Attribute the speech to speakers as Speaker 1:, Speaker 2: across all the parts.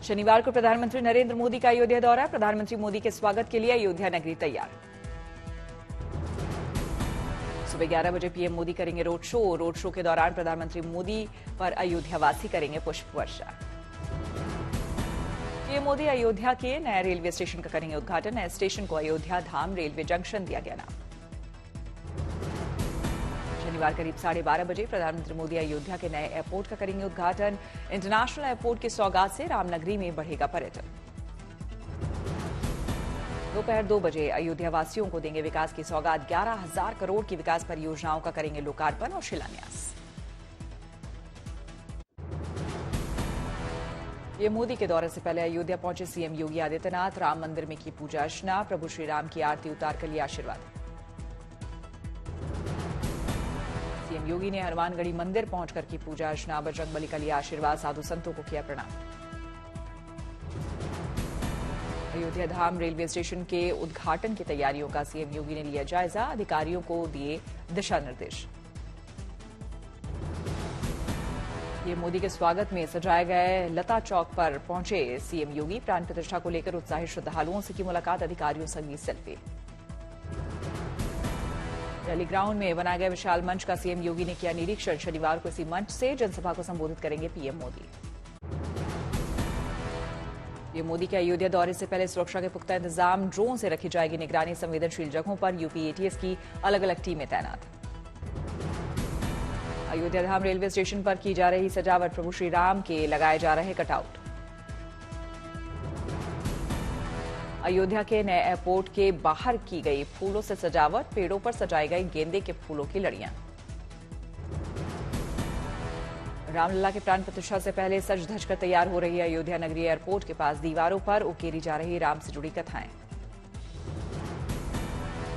Speaker 1: शनिवार को प्रधानमंत्री नरेंद्र मोदी का अयोध्या दौरा। प्रधानमंत्री मोदी के स्वागत के लिए अयोध्या नगरी तैयार। सुबह 11 बजे पीएम मोदी करेंगे रोड शो। रोड शो के दौरान प्रधानमंत्री मोदी पर अयोध्यावासी करेंगे पुष्प वर्षा। पीएम मोदी अयोध्या के नए रेलवे स्टेशन का करेंगे उद्घाटन। नए स्टेशन को अयोध्या धाम रेलवे जंक्शन दिया गया नाम। शनिवार करीब 12:30 बजे प्रधानमंत्री मोदी अयोध्या के नए एयरपोर्ट का करेंगे उद्घाटन। इंटरनेशनल एयरपोर्ट की सौगात से रामनगरी में बढ़ेगा पर्यटन। दोपहर 2 बजे अयोध्या वासियों को देंगे विकास की सौगात। 11,000 करोड़ की विकास परियोजनाओं का करेंगे लोकार्पण और शिलान्यास। पीएम मोदी के दौरे से पहले अयोध्या पहुंचे सीएम योगी आदित्यनाथ। राम मंदिर में की पूजा अर्चना। प्रभु श्री राम की आरती उतारकर लिया आशीर्वाद। सीएम योगी ने हनुमानगढ़ी मंदिर पहुंचकर की पूजा अर्चना। बजरंगबली का लिया आशीर्वाद। साधु संतों को किया प्रणाम। अयोध्या धाम रेलवे स्टेशन के उद्घाटन की तैयारियों का सीएम योगी ने लिया जायजा। अधिकारियों को दिए दिशा निर्देश। पीएम मोदी के स्वागत में सजाए गए लता चौक पर पहुंचे सीएम योगी। प्राण प्रतिष्ठा को लेकर उत्साहित श्रद्धालुओं से की मुलाकात। अधिकारियों से ली सेल्फी। रैली ग्राउंड में बनाए गए विशाल मंच का सीएम योगी ने किया निरीक्षण। शनिवार को इसी मंच से जनसभा को संबोधित करेंगे पीएम मोदी। पीएम मोदी के अयोध्या दौरे से पहले सुरक्षा के पुख्ता इंतजाम। ड्रोन से रखी जाएगी निगरानी। संवेदनशील जगहों पर यूपी एटीएस की अलग अलग टीमें तैनात। अयोध्या धाम रेलवे स्टेशन पर की जा रही सजावट। प्रभु श्री राम के लगाए जा रहे कटआउट। अयोध्या के नए एयरपोर्ट के बाहर की गई फूलों से सजावट। पेड़ों पर सजाई गई गेंदे के फूलों की लड़ियां। रामलला के प्राण प्रतिष्ठा से पहले सज धज कर तैयार हो रही है अयोध्या नगरी। एयरपोर्ट के पास दीवारों पर उकेरी जा रही राम से जुड़ी कथाएं।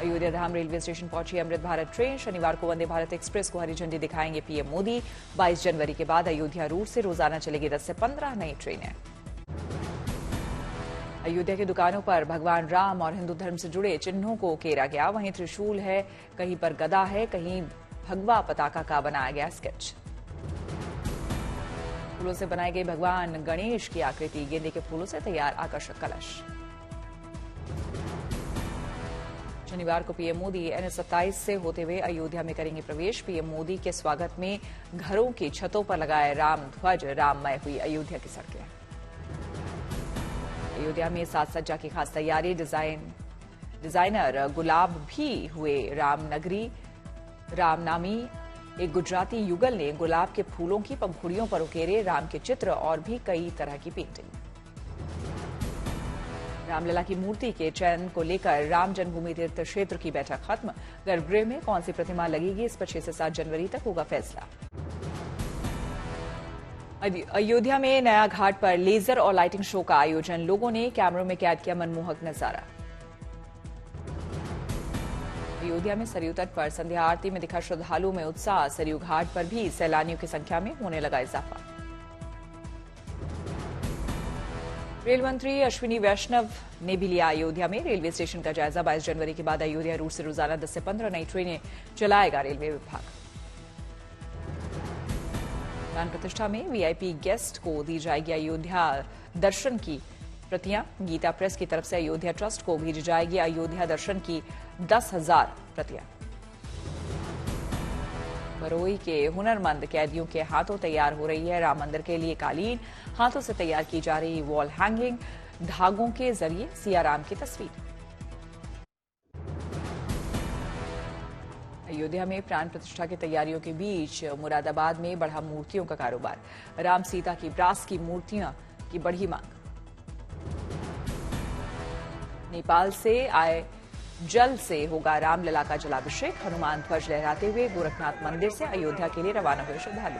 Speaker 1: अयोध्या धाम रेलवे स्टेशन पहुंची अमृत भारत ट्रेन। शनिवार को वंदे भारत एक्सप्रेस को हरी झंडी दिखाएंगे पीएम मोदी। 22 जनवरी के बाद अयोध्या रूट से रोजाना चलेगी 10 से 15 नई ट्रेनें। अयोध्या की दुकानों पर भगवान राम और हिंदू धर्म से जुड़े चिन्हों को उकेरा गया। वहीं त्रिशूल है, कहीं पर गदा है, कहीं भगवा पताका का बनाया गया स्केच। फूलों से बनाई गई भगवान गणेश की आकृति। गेंदे के फूलों से तैयार आकर्षक कलश। शनिवार को पीएम मोदी NH-27 से होते हुए अयोध्या में करेंगे प्रवेश। पीएम मोदी के स्वागत में घरों की छतों पर लगाए राम ध्वज। राममय हुई अयोध्या की सड़कें। अयोध्या में साज सज्जा की खास तैयारी। डिजाइनर गुलाब भी हुए रामनगरी। रामनामी एक गुजराती युगल ने गुलाब के फूलों की पंखुड़ियों पर उकेरे राम के चित्र और भी कई तरह की पेंटिंग। रामलला की मूर्ति के चयन को लेकर राम जन्मभूमि तीर्थ क्षेत्र की बैठक खत्म। गर्भगृह में कौन सी प्रतिमा लगेगी, इस पर 6 से 7 जनवरी तक होगा फैसला। अयोध्या में नया घाट पर लेजर और लाइटिंग शो का आयोजन। लोगों ने कैमरों में कैद किया मनमोहक नजारा। अयोध्या में सरयू तट पर संध्या आरती में दिखा श्रद्धालुओं में उत्साह। सरयू घाट पर भी सैलानियों की संख्या में होने लगा इजाफा। रेल मंत्री अश्विनी वैष्णव ने भी लिया अयोध्या में रेलवे स्टेशन का जायजा। 22 जनवरी के बाद अयोध्या रूट से रोजाना 10 से 15 नई ट्रेनें चलाएगा रेलवे विभाग। प्राण प्रतिष्ठा में वीआईपी गेस्ट को दी जाएगी अयोध्या दर्शन की प्रतियां। गीता प्रेस की तरफ से अयोध्या ट्रस्ट को भेजी जाएगी अयोध्या दर्शन की 10,000 प्रतियां। बरोई के हुनरमंद कैदियों के हाथों तैयार हो रही है राम मंदिर के लिए कालीन। हाथों से तैयार की जा रही वॉल हैंगिंग। धागों के जरिए सियाराम की तस्वीर। अयोध्या में प्राण प्रतिष्ठा की तैयारियों के बीच मुरादाबाद में बढ़ा मूर्तियों का कारोबार। राम सीता की ब्रास की मूर्तियां की बढ़ी मांग। नेपाल से आए जल से होगा रामलला का जलाभिषेक। हनुमान ध्वज लहराते हुए गोरखनाथ मंदिर से अयोध्या के लिए रवाना हुए श्रद्धालु।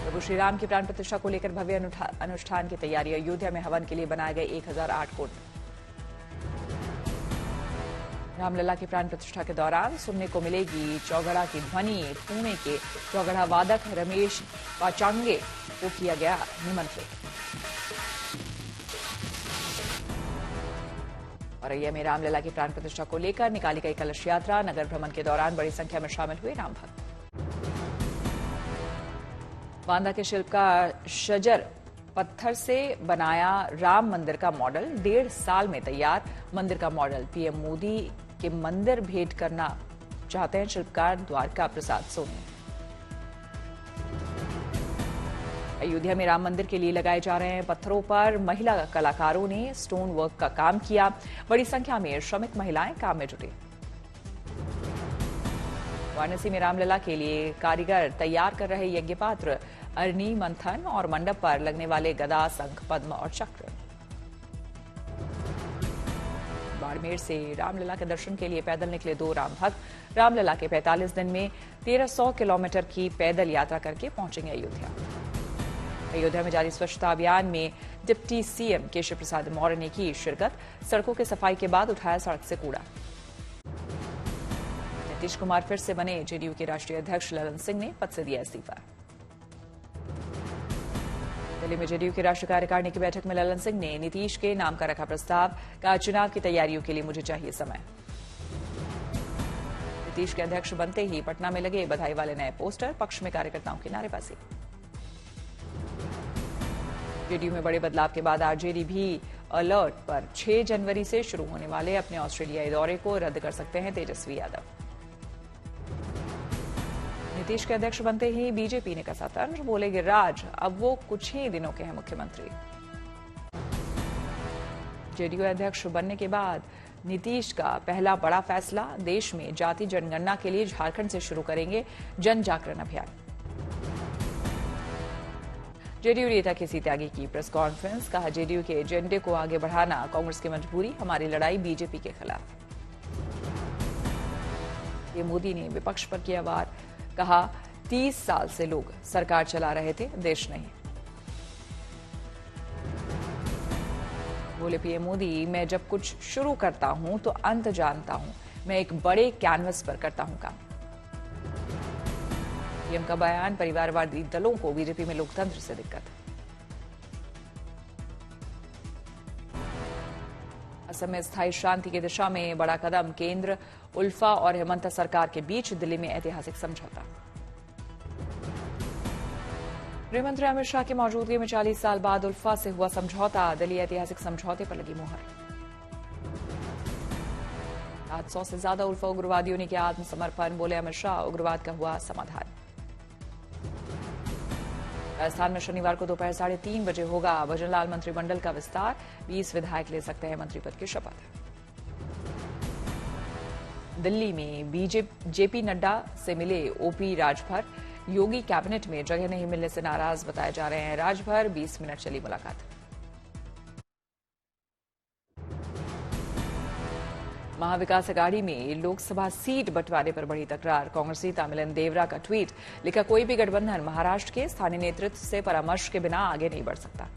Speaker 1: प्रभु श्रीराम की प्राण प्रतिष्ठा को लेकर भव्य अनुष्ठान की तैयारी। अयोध्या में हवन के लिए बनाए गए 1008 कुंड। रामलला की प्राण प्रतिष्ठा के दौरान सुनने को मिलेगी चौगड़ा की ध्वनि। पुणे के चौगड़ा वादक रमेश पाचांगे को किया गया निमंत्रित। औरैया में रामलला की प्राण प्रतिष्ठा को लेकर निकाली गई कलश यात्रा। नगर भ्रमण के दौरान बड़ी संख्या में शामिल हुए राम भक्त। बांदा के शिल्पकार शजर पत्थर से बनाया राम मंदिर का मॉडल 1.5 साल में तैयार। मंदिर का मॉडल पीएम मोदी के मंदिर भेंट करना चाहते हैं शिल्पकार द्वारका प्रसाद सोनी। अयोध्या में राम मंदिर के लिए लगाए जा रहे हैं पत्थरों पर महिला कलाकारों ने स्टोन वर्क का काम किया। बड़ी संख्या में श्रमिक महिलाएं काम में जुटी। वाराणसी में रामलला के लिए कारीगर तैयार कर रहे यज्ञ पात्र, अरनी, मंथन और मंडप पर लगने वाले गदा, शंख, पद्म और चक्र। बाड़मेर से रामलला के दर्शन के लिए पैदल निकले 2 राम भक्त। रामलला के 45 दिन में 1300 किलोमीटर की पैदल यात्रा करके पहुंचेंगे अयोध्या। अयोध्या में जारी स्वच्छता अभियान में डिप्टी सीएम केशव प्रसाद मौर्य ने की शिरकत। सड़कों की सफाई के बाद उठाया सड़क से कूड़ा। नीतीश कुमार फिर से बने, जेडीयू के राष्ट्रीय अध्यक्ष ललन सिंह ने पद से दिया इस्तीफा। दिल्ली में जेडीयू की राष्ट्रीय कार्यकारिणी की बैठक में ललन सिंह ने नीतीश के नाम का रखा प्रस्ताव, कहा चुनाव की तैयारियों के लिए मुझे चाहिए समय। नीतीश के अध्यक्ष बनते ही पटना में लगे बधाई वाले नए पोस्टर, पक्ष में कार्यकर्ताओं की नारेबाजी। जेडीयू में बड़े बदलाव के बाद आरजेडी भी अलर्ट पर 6 जनवरी से शुरू होने वाले अपने ऑस्ट्रेलियाई दौरे को रद्द कर सकते हैं तेजस्वी यादव। नीतीश के अध्यक्ष बनते ही बीजेपी ने कसा तंज, बोले गिरिराज अब वो कुछ ही दिनों के हैं मुख्यमंत्री। जेडीयू अध्यक्ष बनने के बाद नीतीश का पहला बड़ा फैसला, देश में जाति जनगणना के लिए झारखंड से शुरू करेंगे जन जागरण अभियान। जेडीयू नेता केसी त्यागी की प्रेस कॉन्फ्रेंस, कहा जेडीयू के एजेंडे को आगे बढ़ाना कांग्रेस की मजबूरी, हमारी लड़ाई बीजेपी के खिलाफ। ये मोदी ने विपक्ष पर किया वार, कहा 30 साल से लोग सरकार चला रहे थे, देश नहीं। बोले पीएम मोदी, मैं जब कुछ शुरू करता हूं तो अंत जानता हूं, मैं एक बड़े कैनवस पर करता हूं काम। पीएम का बयान, परिवारवादी दलों को बीजेपी में लोकतंत्र से दिक्कत। असम में स्थायी शांति की दिशा में बड़ा कदम, केंद्र, उल्फा और हेमंत सरकार के बीच दिल्ली में ऐतिहासिक समझौता। गृहमंत्री अमित शाह की मौजूदगी में 40 साल बाद उल्फा से हुआ समझौता, दिल्ली ऐतिहासिक समझौते पर लगी मुहर। 700 से ज्यादा उल्फा उग्रवादियों ने किया आत्मसमर्पण, बोले अमित शाह, उग्रवाद का हुआ समाधान। राजस्थान में शनिवार को दोपहर 3:30 बजे होगा भजनलाल मंत्रिमंडल का विस्तार, 20 विधायक ले सकते हैं मंत्री पद की शपथ। दिल्ली में जेपी नड्डा से मिले ओपी राजभर, योगी कैबिनेट में जगह नहीं मिलने से नाराज बताए जा रहे हैं राजभर। 20 मिनट चली मुलाकात। महाविकास अघाड़ी में लोकसभा सीट बंटवारे पर बड़ी तकरार, कांग्रेसी तामिलन देवरा का ट्वीट, लिखा कोई भी गठबंधन महाराष्ट्र के स्थानीय नेतृत्व से परामर्श के बिना आगे नहीं बढ़ सकता।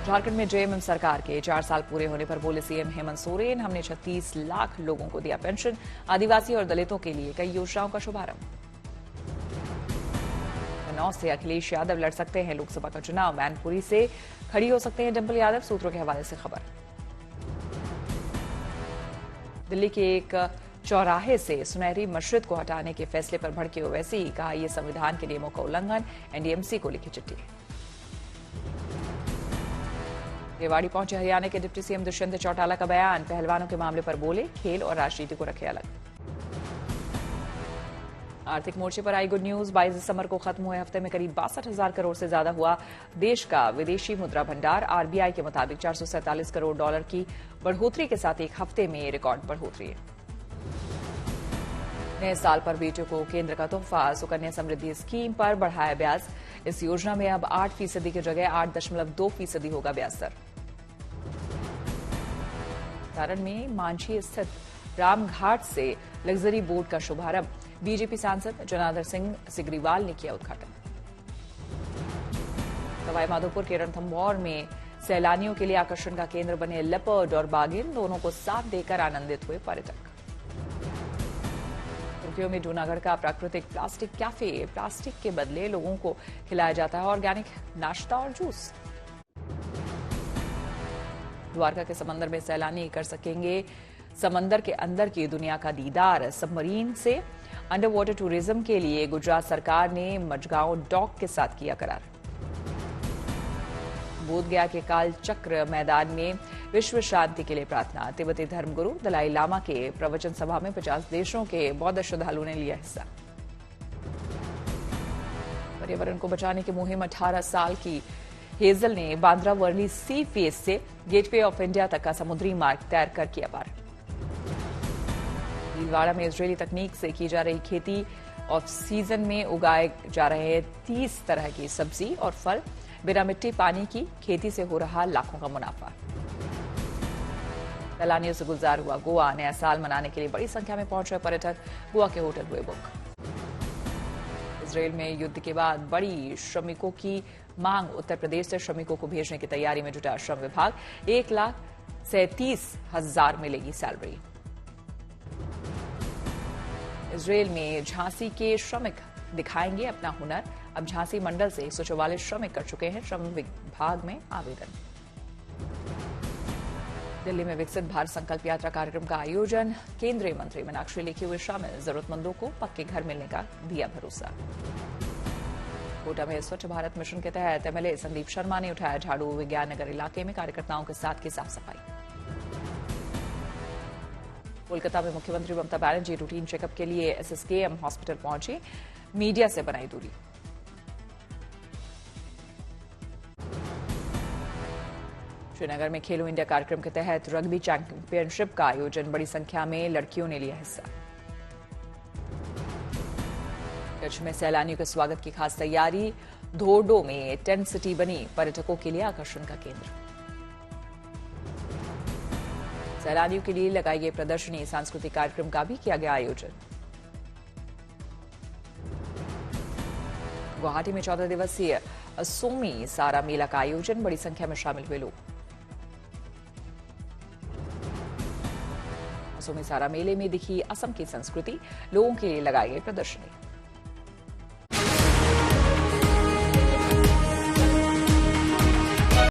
Speaker 1: झारखंड में जेएमएम सरकार के 4 साल पूरे होने पर बोले सीएम हेमंत सोरेन, हमने 36 लाख लोगों को दिया पेंशन, आदिवासी और दलितों के लिए कई योजनाओं का शुभारंभ। 9 से अखिलेश यादव लड़ सकते हैं लोकसभा का चुनाव, मैनपुरी से खड़ी हो सकते हैं डिंपल यादव, सूत्रों के हवाले से खबर। दिल्ली के एक चौराहे से सुनहरी मस्जिद को हटाने के फैसले पर भड़के ओवैसी, कहा यह संविधान के नियमों का उल्लंघन, एनडीएमसी को लिखी चिट्ठी। रेवाड़ी पहुंचे हरियाणा के डिप्टी सीएम दुष्यंत चौटाला का बयान, पहलवानों के मामले पर बोले खेल और राजनीति को रखे अलग। आर्थिक मोर्चे पर आई गुड न्यूज, 22 दिसंबर को खत्म हुए हफ्ते में करीब 62,000 करोड़ से ज्यादा हुआ देश का विदेशी मुद्रा भंडार। आरबीआई के मुताबिक 447 करोड़ डॉलर की बढ़ोतरी के साथ एक हफ्ते में रिकॉर्ड बढ़ोतरी है। नए साल पर बेटियों को केंद्र का तोहफा, सुकन्या समृद्धि स्कीम पर बढ़ाया ब्याज। इस योजना में अब 8% की जगह 8.2% होगा ब्याज दर। सारण में मांझी स्थित रामघाट से लग्जरी बोट का शुभारंभ, बीजेपी सांसद जनार्दन सिंह सिग्रीवाल ने किया उद्घाटन। सवाईमाधोपुर के रणथंभौर में सैलानियों के लिए आकर्षण का केंद्र बने लेपर्ड और बाघिन, दोनों को साथ देकर आनंदित हुए पर्यटक। तुर्कियों में जूनागढ़ का प्राकृतिक प्लास्टिक कैफे, प्लास्टिक के बदले लोगों को खिलाया जाता है ऑर्गेनिक नाश्ता और जूस। द्वारका के समंदर में सैलानी कर सकेंगे समंदर के अंदर की दुनिया का दीदार, सबमरीन से अंडर वाटर टूरिज्म के लिए गुजरात सरकार ने मजगांव डॉक के साथ किया करार। बोधगया के काल चक्र मैदान में विश्व शांति के लिए प्रार्थना। तिब्बती धर्मगुरु दलाई लामा के प्रवचन सभा में 50 देशों के बौद्ध श्रद्धालुओं ने लिया हिस्सा। पर्यावरण को बचाने की मुहिम 18 साल की हेजल ने बांद्रा वर्ली सी फेस से गेटवे ऑफ इंडिया तक का समुद्री मार्ग तैर कर किया पार। भीलवाड़ा में इजरायली तकनीक से की जा रही खेती। ऑफ सीजन में उगाए जा रहे 30 तरह की सब्जी और फल। बिना मिट्टी पानी की खेती से हो रहा लाखों का मुनाफा। सैलानियों से गुलजार हुआ गोवा। नया साल मनाने के लिए बड़ी संख्या में पहुंच रहे पर्यटक। गोवा के होटल हुए बुक। इजरायल में युद्ध के बाद बड़ी श्रमिकों की मांग। उत्तर प्रदेश से श्रमिकों को भेजने की तैयारी में जुटा श्रम विभाग। 1,37,000 मिलेगी सैलरी। इजरायल में झांसी के श्रमिक दिखाएंगे अपना हुनर। अब झांसी मंडल से 144 श्रमिक कर चुके हैं श्रम विभाग में आवेदन। दिल्ली में विकसित भारत संकल्प यात्रा कार्यक्रम का आयोजन। केंद्रीय मंत्री मीनाक्षी लेखी हुए शामिल। जरूरतमंदों को पक्के घर मिलने का दिया भरोसा। कोटा में स्वच्छ भारत मिशन के तहत एमएलए संदीप शर्मा ने उठाया झाड़ू। विज्ञान नगर इलाके में कार्यकर्ताओं के साथ की साफ सफाई। कोलकाता में मुख्यमंत्री ममता बनर्जी रूटीन चेकअप के लिए एसएसकेएम हॉस्पिटल पहुंची। मीडिया से बनाई दूरी। श्रीनगर में खेलो इंडिया कार्यक्रम के तहत रग्बी चैंपियनशिप का आयोजन। बड़ी संख्या में लड़कियों ने लिया हिस्सा। कच्छ में सैलानियों के स्वागत की खास तैयारी। धोर्डो में टेंट सिटी बनी पर्यटकों के लिए आकर्षण का केंद्र। सैलानियों के लिए लगाई गई प्रदर्शनी। सांस्कृतिक कार्यक्रम का भी किया गया आयोजन। गुवाहाटी में 14 दिवसीय असोमी सारा मेला का आयोजन। बड़ी संख्या में शामिल हुए लोग। असोमी सारा मेले में दिखी असम की संस्कृति। लोगों के लिए लगाई गई प्रदर्शनी।